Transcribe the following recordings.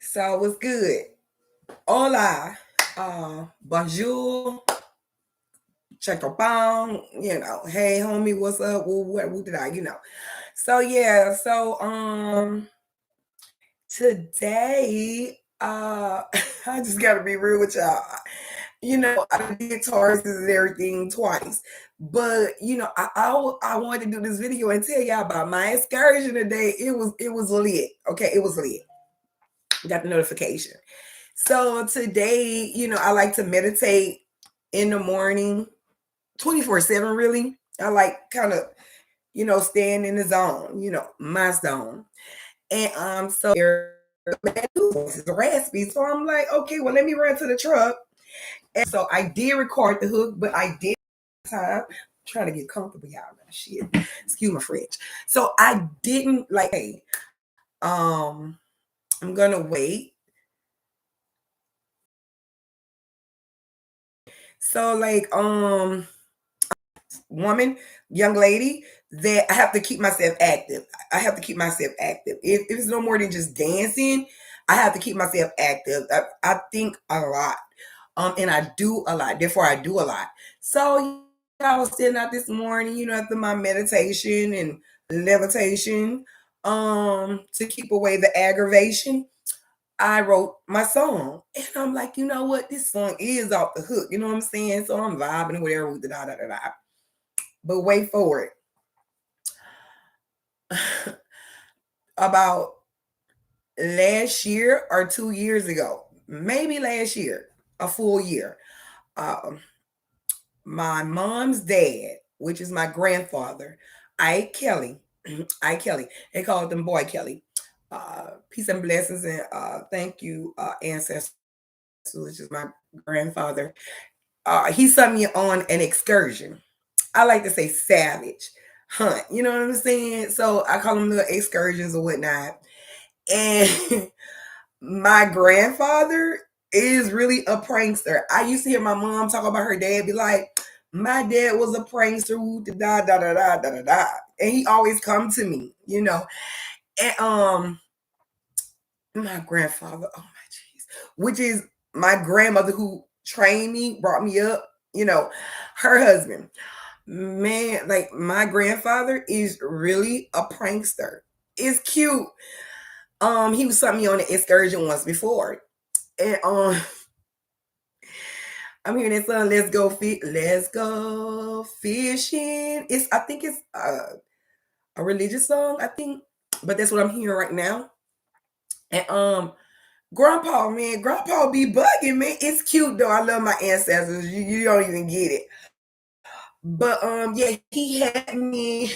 So what's good? Hola. Bonjour. Check your phone. Hey homie, what's up? What did I? So yeah, today, I just gotta be real with y'all. I did Taurus and everything twice. But I wanted to do this video and tell y'all about my excursion today. It was lit. Okay, it was lit. Got the notification. So today, I like to meditate in the morning, 24/7 really. I like kind of, staying in the zone, my zone. And so it's raspy. So I'm like, okay, well, let me run to the truck. And so I did record the hook, but I did time trying to get comfortable, y'all. Shit. Excuse my French. So I didn't like, hey, I'm gonna wait. So like woman, young lady, that I have to keep myself active. I have to keep myself active. If it's no more than just dancing, I have to keep myself active. I think a lot. And I do a lot. Therefore, I do a lot. So I was sitting out this morning, after my meditation and levitation, to keep away the aggravation. I wrote my song. And I'm like, you know what? This song is off the hook. You know what I'm saying? So I'm vibing and whatever with the da da da da. But wait for it. About last year or 2 years ago, maybe last year, a full year, um, my mom's dad, which is my grandfather, Ike Kelly, Ike Kelly, they called them Boy Kelly. Peace and blessings, and thank you, ancestors, which is my grandfather. He sent me on an excursion. I like to say savage hunt. You know what I'm saying? So I call them little excursions or whatnot. And my grandfather is really a prankster. I used to hear my mom talk about her dad, be like, my dad was a prankster, da da da da da da da. And he always come to me. And my grandfather, oh my jeez, which is my grandmother who trained me, brought me up, her husband. Man, like my grandfather is really a prankster. It's cute. He was something me on an excursion once before. And I'm hearing that song, let's go fishing. I think it's a religious song, I think. But that's what I'm hearing right now. And Grandpa, man, Grandpa be bugging, man. It's cute though. I love my ancestors. You don't even get it. But yeah, he had me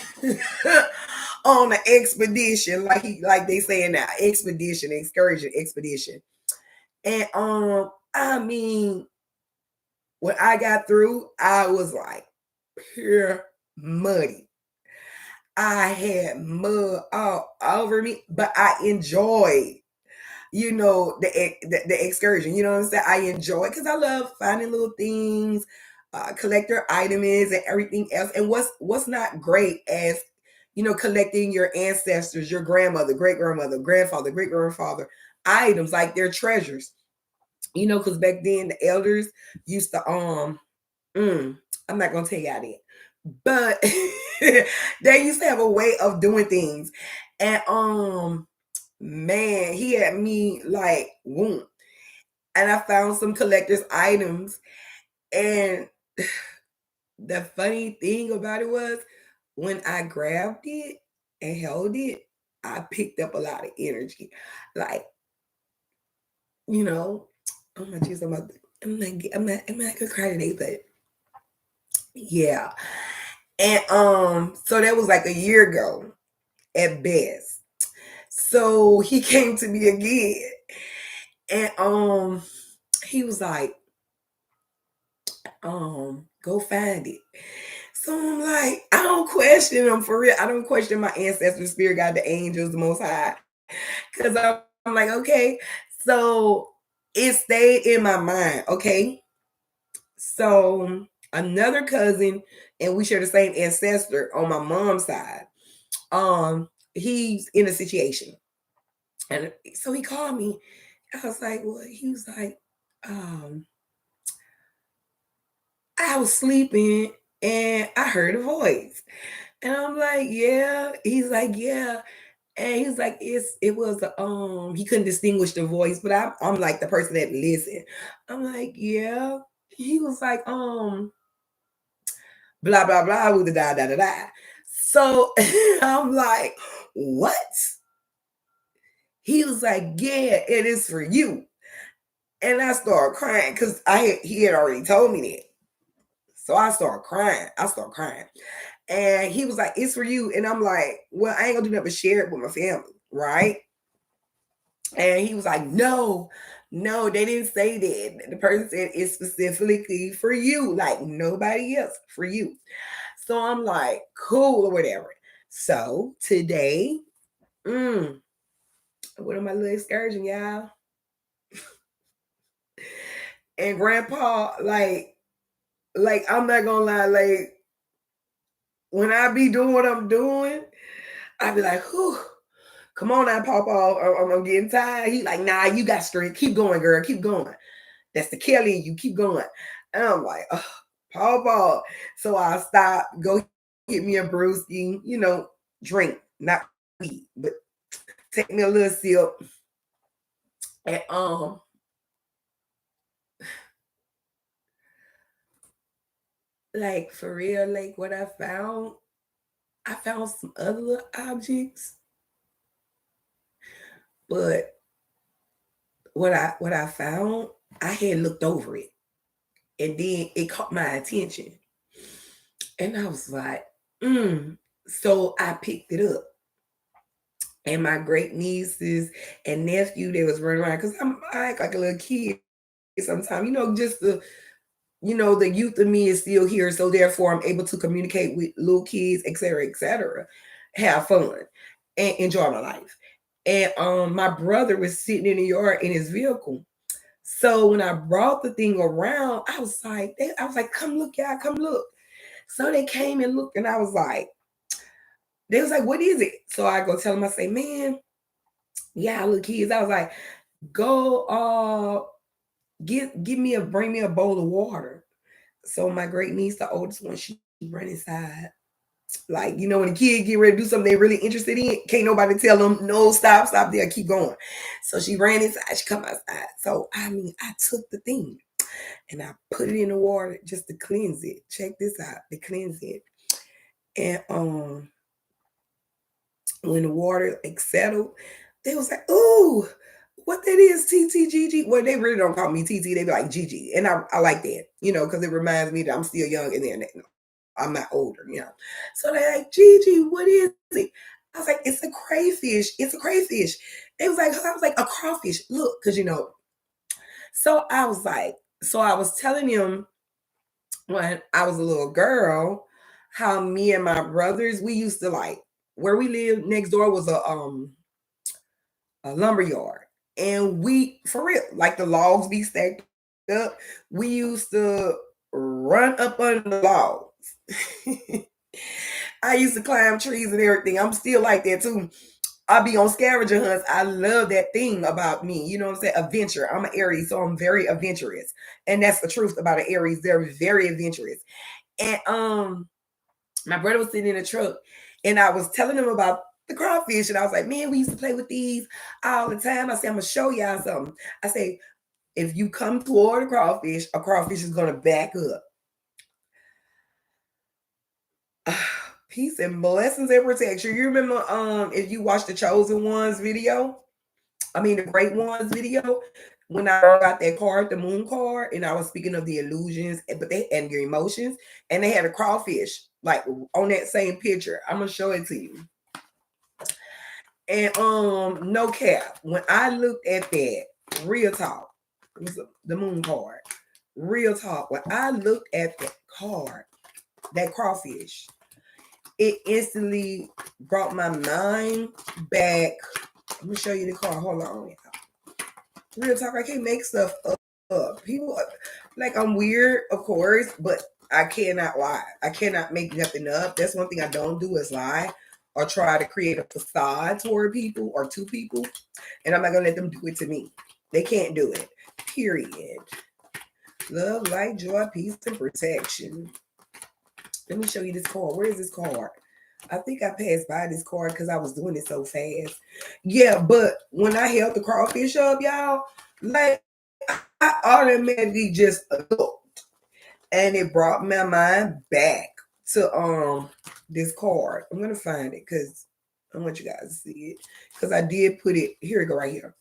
on an expedition, like they saying now, expedition, excursion, expedition. And I mean, when I got through, I was like pure muddy. I had mud all over me, but I enjoyed, the excursion. You know what I'm saying? I enjoy it because I love finding little things, collector items and everything else. And what's not great as collecting your ancestors, your grandmother, great grandmother, grandfather, great grandfather items like their treasures. Because back then the elders used to I'm not gonna tell you how that, but they used to have a way of doing things. And man, he had me like wound. And I found some collector's items. And the funny thing about it was when I grabbed it and held it, I picked up a lot of energy. Like, oh my jeez, I'm not gonna cry today, but yeah. And so that was like a year ago at best. So he came to me again, and he was like, go find it. So I'm like, I don't question them for real. I don't question my ancestors, spirit God, the angels, the most high. Cause I'm like, okay. So it stayed in my mind, okay? So another cousin, and we share the same ancestor on my mom's side. He's in a situation. And so he called me. I was like, "What?" He was like, um, "I was sleeping and I heard a voice." And I'm like, "Yeah." He's like, "Yeah." And he's like, it was he couldn't distinguish the voice, but I'm like the person that listened. I'm like, "Yeah." He was like, blah blah blah with the da da da da. So I'm like, "What?" He was like, "Yeah, it is for you." And I started crying because he had already told me that. So I started crying. And he was like, "It's for you." And I'm like, "Well, I ain't gonna do nothing but share it with my family, right?" And he was like, "No, no, they didn't say that. The person said it's specifically for you, like nobody else, for you." So I'm like, "Cool," or whatever. So today, mm, what am my little excursion, y'all? And grandpa, like I'm not gonna lie, like when I be doing what I'm doing, I be like, "Whew, come on now, Papa, I'm getting tired." He like, "Nah, you got strength. Keep going, girl. Keep going. That's the Kelly in you. Keep going." And I'm like, "Oh, Papa." So I stop, go get me a brewski, drink, not weed, but take me a little sip. And like for real, like what I found some other little objects, but what I found, I had looked over it, and then it caught my attention, and I was like, So I picked it up, and my great nieces and nephew, they was running around because I act like a little kid sometimes, just the youth of me is still here, so therefore I'm able to communicate with little kids, etc., etc., have fun and enjoy my life. And my brother was sitting in the yard in his vehicle. So when I brought the thing around, I was like, "Come look, y'all, come look." So they came and looked, and I was like, they was like, "What is it?" So I go tell them, I say, "Man, yeah, little kids." I was like, "Go, bring me a bowl of water." So my great niece, the oldest one, she ran inside. Like, when a kid get ready to do something they really interested in, can't nobody tell them, "No, stop, stop there, keep going." So she ran inside, she come outside. So I mean, I took the thing and I put it in the water just to cleanse it. Check this out, to cleanse it. And when the water like settled, they was like, "Ooh, what that is, TTGG." Well, they really don't call me TT, they be like Gigi. And I like that, because it reminds me that I'm still young and then I'm not older. So they're like, "Gigi, what is it?" I was like, "It's a crayfish. It's a crayfish." They was like, I was like, "A crawfish. Look," because So I was telling him when I was a little girl, how me and my brothers, we used to like where we lived next door was a lumber yard. And we, for real, like the logs be stacked up. We used to run up under the logs. I used to climb trees and everything. I'm still like that too. I be on scavenger hunts. I love that thing about me. You know what I'm saying? Adventure. I'm an Aries, so I'm very adventurous. And that's the truth about an Aries. They're very adventurous. And my brother was sitting in a truck and I was telling him about the crawfish. And I was like, "Man, we used to play with these all the time." I said, "I'm gonna show y'all something." I say, "If you come toward a crawfish is gonna back up." Peace and blessings and protection. You remember if you watched the Chosen Ones video? I mean the Great Ones video, when I got that card, the moon card, and I was speaking of the illusions, but they and your emotions, and they had a crawfish like on that same picture. I'm gonna show it to you. And no cap, when I looked at that, real talk, it was the moon card. Real talk. When I looked at that card, that crawfish, it instantly brought my mind back. I'm gonna show you the card. Hold on. Real talk, I can't make stuff up. People like I'm weird, of course, but I cannot lie. I cannot make nothing up. That's one thing I don't do is lie or try to create a facade toward people or to people. And I'm not gonna let them do it to me. They can't do it. Period. Love, light, joy, peace, and protection. Let me show you this card. Where is this card? I think I passed by this card because I was doing it so fast. Yeah, but when I held the crawfish up, y'all, like I automatically just looked, and it brought my mind back to this card. I'm gonna find it because I want you guys to see it. Because I did put it here. We go right here.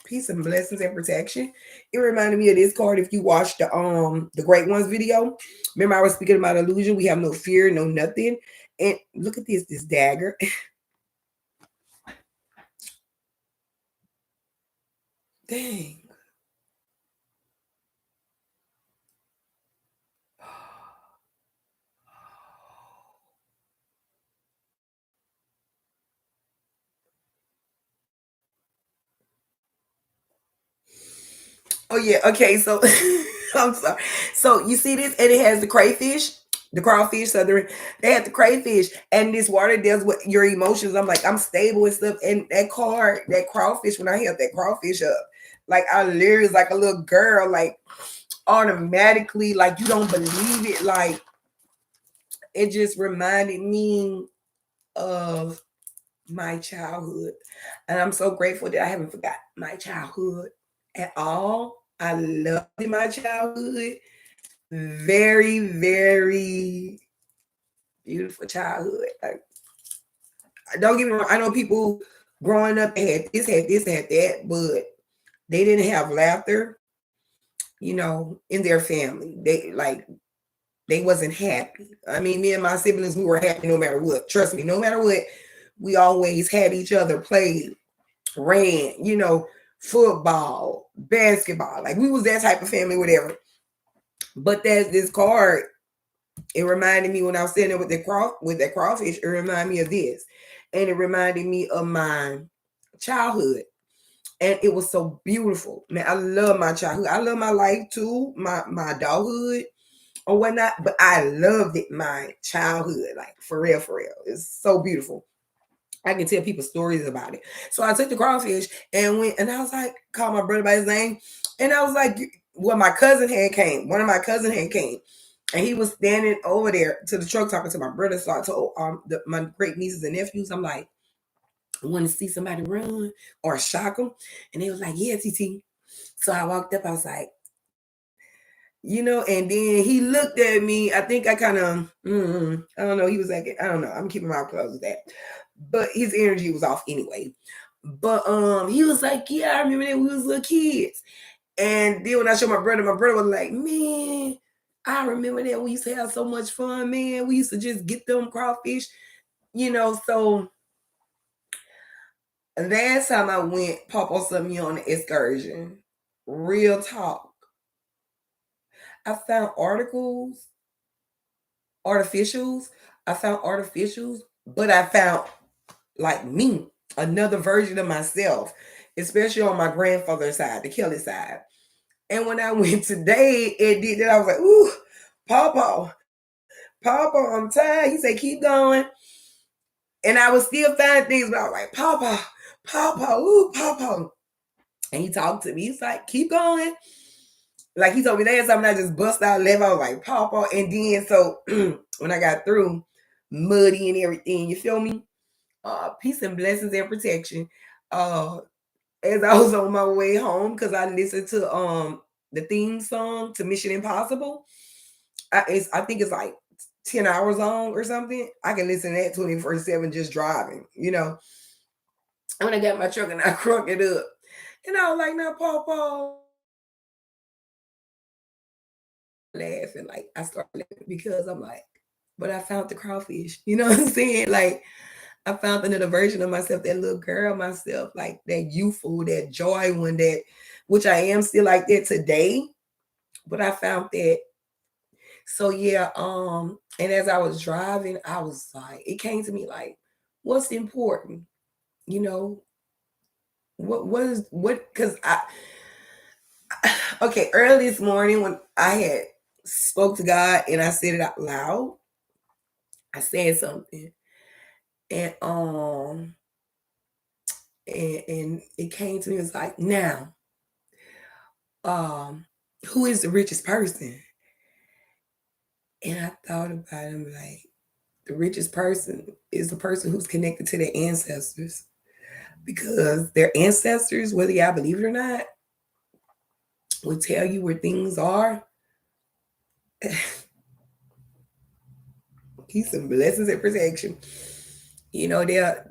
Peace and blessings and protection. It reminded me of this card. If you watched the Great Ones video, remember I was speaking about illusion. We have no fear, no nothing. And look at this dagger. Dang. Oh yeah, okay, so I'm sorry. So you see this, and it has the crayfish, the crawfish. So they had the crayfish, and this water deals with your emotions. I'm like, I'm stable and stuff. And that card, that crawfish, when I held that crawfish up, like I literally was like a little girl, like automatically, like you don't believe it, like it just reminded me of my childhood. And I'm so grateful that I haven't forgot my childhood at all. I loved my childhood. Very, very beautiful childhood. Like, don't get me wrong. I know people growing up had this, had that, but they didn't have laughter, in their family. They wasn't happy. I mean, me and my siblings, we were happy no matter what. Trust me, no matter what, we always had each other, played, ran, football, basketball. Like we was that type of family, whatever. But there's this card. It reminded me when I was sitting there with that crawfish. It reminded me of this, and it reminded me of my childhood, and it was so beautiful. Man, I love my childhood. I love my life too, my adulthood or whatnot. But I loved it, my childhood, like for real, for real. It's so beautiful. I can tell people stories about it. So I took the crawfish and went, and I was like, called my brother by his name, and I was like, well, my cousin had came. One of my cousin had came, and he was standing over there to the truck talking to my brother. So I told my great nieces and nephews, I'm like, I want to see somebody run or shock them, and they was like, yeah, TT. So I walked up. I was like, and then he looked at me. I think I kind of, I don't know. He was like, I don't know. I'm keeping my clothes with that, but his energy was off anyway. But he was like, yeah, I remember that we was little kids. And then when I showed my brother was like, man, I remember that we used to have so much fun, man. We used to just get them crawfish, So last time I went, Papa sent me on an excursion. Real talk. I found artificials. I found artificials, but I found like me, another version of myself, especially on my grandfather's side, the Kelly side. And when I went today, it did that. I was like, ooh, Papa, I'm tired. He said, keep going. And I was still finding things, but I was like, Papa, ooh, Papa. And he talked to me. He's like, keep going. Like he told me last time, and I just bust out laughing. I was like, Papa. And then so when I got through, muddy and everything, you feel me? Peace and blessings and protection. As I was on my way home, because I listened to the theme song to Mission Impossible. I think it's like 10 hours long or something. I can listen to that 24/7 just driving, And when I got my truck and I crunk it up, and I was like, now, Papa, laughing. Like I started laughing because I'm like, but I found the crawfish. You know what I'm saying? Like I found another version of myself, that little girl myself, like that youthful, that joy one, that which I am still like that today. But I found that. So yeah, and as I was driving, I was like, it came to me like, what's important? You know, what because I okay, early this morning when I had spoke to God and I said it out loud, I said something. And and it came to me, it was like, now um, who is the richest person? And I thought about him like the richest person is the person who's connected to their ancestors. Because their ancestors, whether y'all believe it or not, will tell you where things are. Peace and blessings and protection. You know, they're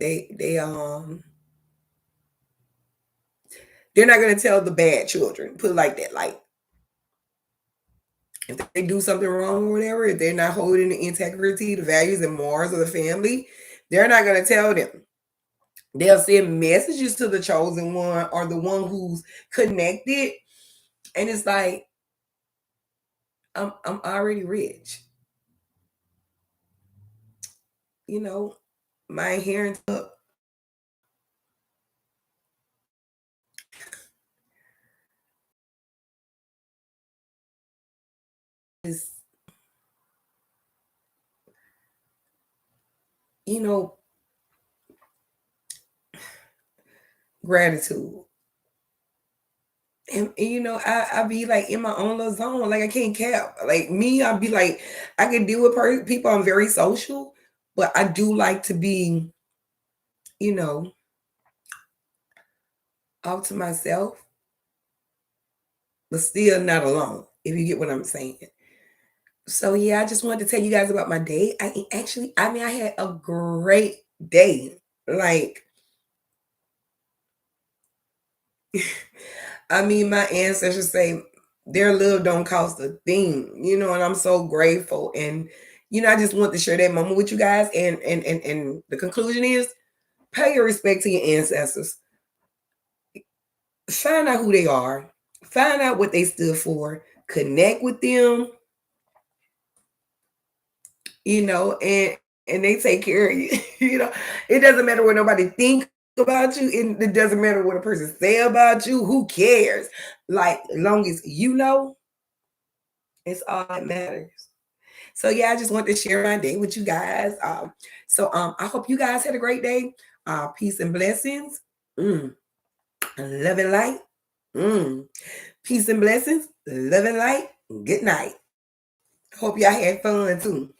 not gonna tell the bad children, put it like that. Like if they do something wrong or whatever, if they're not holding the integrity, the values and morals of the family, they're not gonna tell them. They'll send messages to the chosen one or the one who's connected. And it's like, I'm already rich. You know, my inheritance is, you know, gratitude. And you know, I be like in my own little zone. Like I can't cap. Like me, I'll be like, I can deal with people. I'm very social, but I do like to be, you know, out to myself, but still not alone. If you get what I'm saying. So yeah, I just wanted to tell you guys about my day. I mean, I had a great day. Like, I mean, my ancestors say their love don't cost a thing, you know, and I'm so grateful. And you know, I just want to share that moment with you guys. And the conclusion is pay your respect to your ancestors. Find out who they are, find out what they stood for, connect with them, you know, and they take care of you. You know, it doesn't matter what nobody think about you. It doesn't matter what a person say about you. Who cares? Like, as long as you know, it's all that matters. So yeah, I just want to share my day with you guys. I hope you guys had a great day. Peace and blessings. Mm, love and light. Mm, peace and blessings. Love and light. Good night. Hope y'all had fun too.